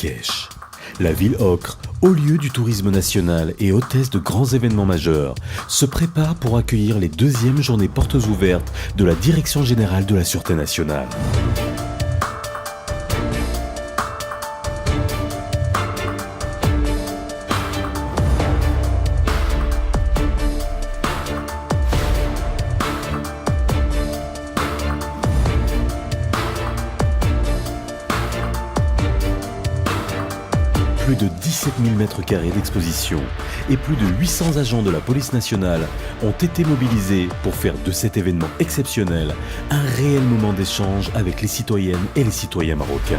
Marrakech. La ville ocre, haut lieu du tourisme national et hôtesse de grands événements majeurs, se prépare pour accueillir les deuxièmes journées portes ouvertes de la Direction générale de la Sûreté nationale. Plus de 17 000 m² d'exposition et plus de 800 agents de la police nationale ont été mobilisés pour faire de cet événement exceptionnel un réel moment d'échange avec les citoyennes et les citoyens marocains.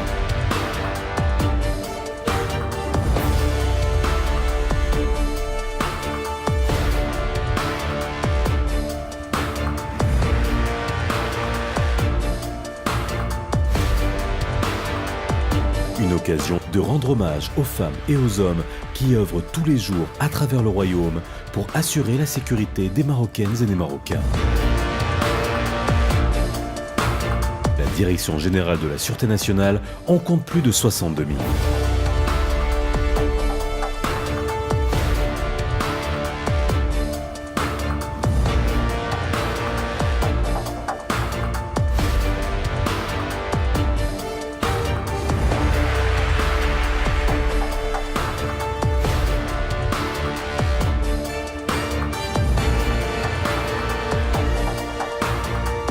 Une occasion de rendre hommage aux femmes et aux hommes qui œuvrent tous les jours à travers le royaume pour assurer la sécurité des Marocaines et des Marocains. La Direction générale de la Sûreté nationale en compte plus de 62 000.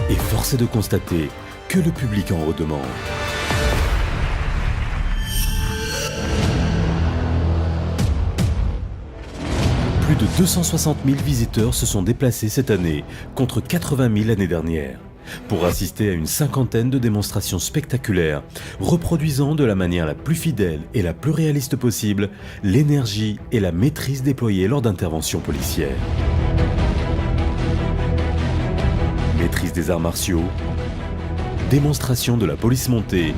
Et force est de constater que le public en redemande. Plus de 260 000 visiteurs se sont déplacés cette année, contre 80 000 l'année dernière, pour assister à une cinquantaine de démonstrations spectaculaires, reproduisant de la manière la plus fidèle et la plus réaliste possible l'énergie et la maîtrise déployées lors d'interventions policières. Maîtrise des arts martiaux, démonstration de la police montée,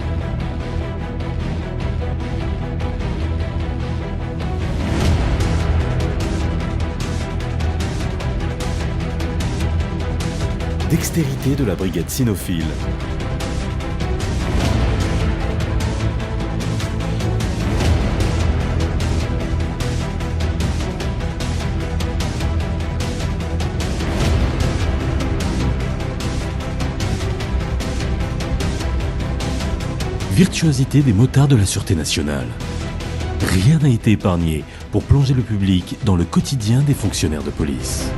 dextérité de la brigade cynophile, virtuosité des motards de la Sûreté nationale. Rien n'a été épargné pour plonger le public dans le quotidien des fonctionnaires de police.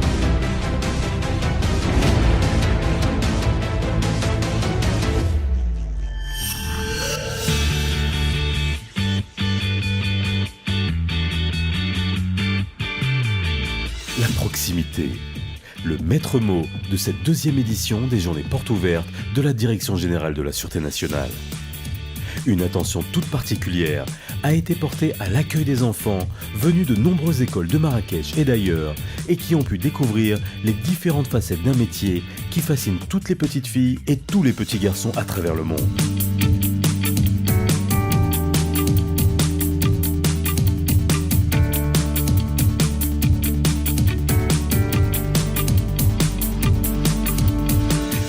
La proximité, le maître mot de cette deuxième édition des Journées portes ouvertes de la Direction générale de la Sûreté nationale. Une attention toute particulière a été portée à l'accueil des enfants venus de nombreuses écoles de Marrakech et d'ailleurs et qui ont pu découvrir les différentes facettes d'un métier qui fascine toutes les petites filles et tous les petits garçons à travers le monde.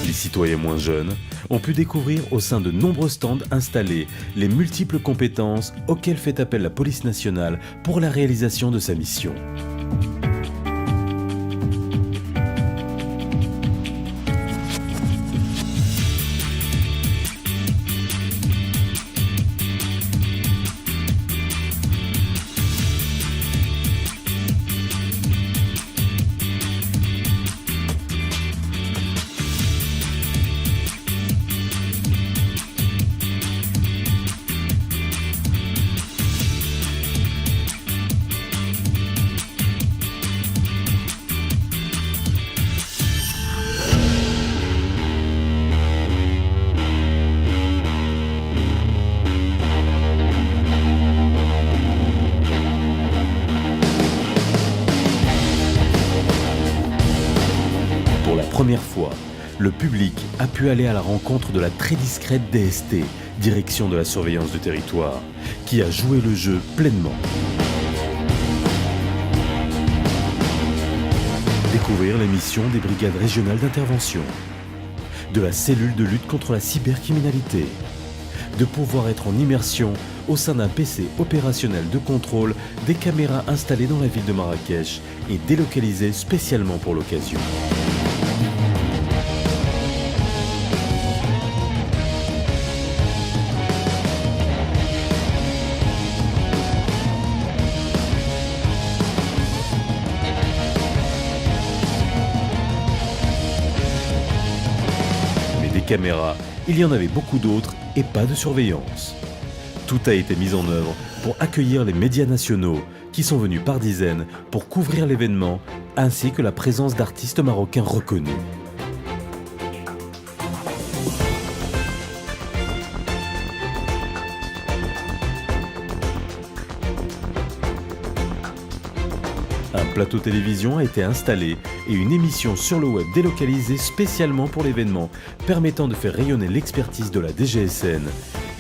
Les citoyens moins jeunes ont pu découvrir au sein de nombreux stands installés les multiples compétences auxquelles fait appel la police nationale pour la réalisation de sa mission. Première fois, le public a pu aller à la rencontre de la très discrète DST, Direction de la surveillance du territoire, qui a joué le jeu pleinement. Découvrir les missions des brigades régionales d'intervention, de la cellule de lutte contre la cybercriminalité, de pouvoir être en immersion au sein d'un PC opérationnel de contrôle des caméras installées dans la ville de Marrakech et délocalisées spécialement pour l'occasion. Mais des caméras, il y en avait beaucoup d'autres et pas de surveillance. Tout a été mis en œuvre pour accueillir les médias nationaux qui sont venus par dizaines pour couvrir l'événement ainsi que la présence d'artistes marocains reconnus. Un plateau télévision a été installé et une émission sur le web délocalisée spécialement pour l'événement, permettant de faire rayonner l'expertise de la DGSN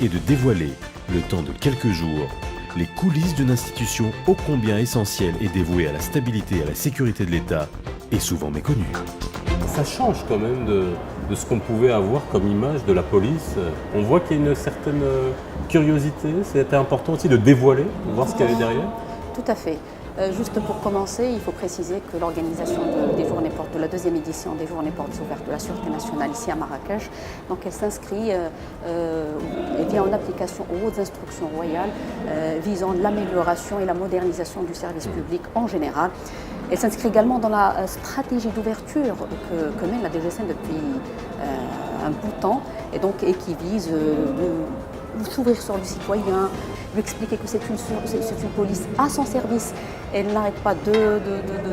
et de dévoiler, le temps de quelques jours, les coulisses d'une institution ô combien essentielle et dévouée à la stabilité et à la sécurité de l'État, et souvent méconnue. Ça change quand même de ce qu'on pouvait avoir comme image de la police. On voit qu'il y a une certaine curiosité. C'était important aussi de dévoiler, de voir ce qu'il y avait derrière. Tout à fait. Juste pour commencer, il faut préciser que l'organisation des Journées Portes, de la deuxième édition des Journées Portes ouvertes de la Sûreté nationale ici à Marrakech, donc elle s'inscrit et vient en application aux hautes instructions royales visant l'amélioration et la modernisation du service public en général. Elle s'inscrit également dans la stratégie d'ouverture que mène la DGSN depuis un bout de temps et qui vise s'ouvrir sur le citoyen, lui expliquer que c'est une police à son service. Elle n'arrête pas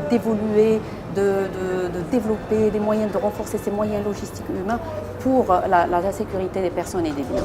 d'évoluer, de développer des moyens, de renforcer ses moyens logistiques humains pour la sécurité des personnes et des biens.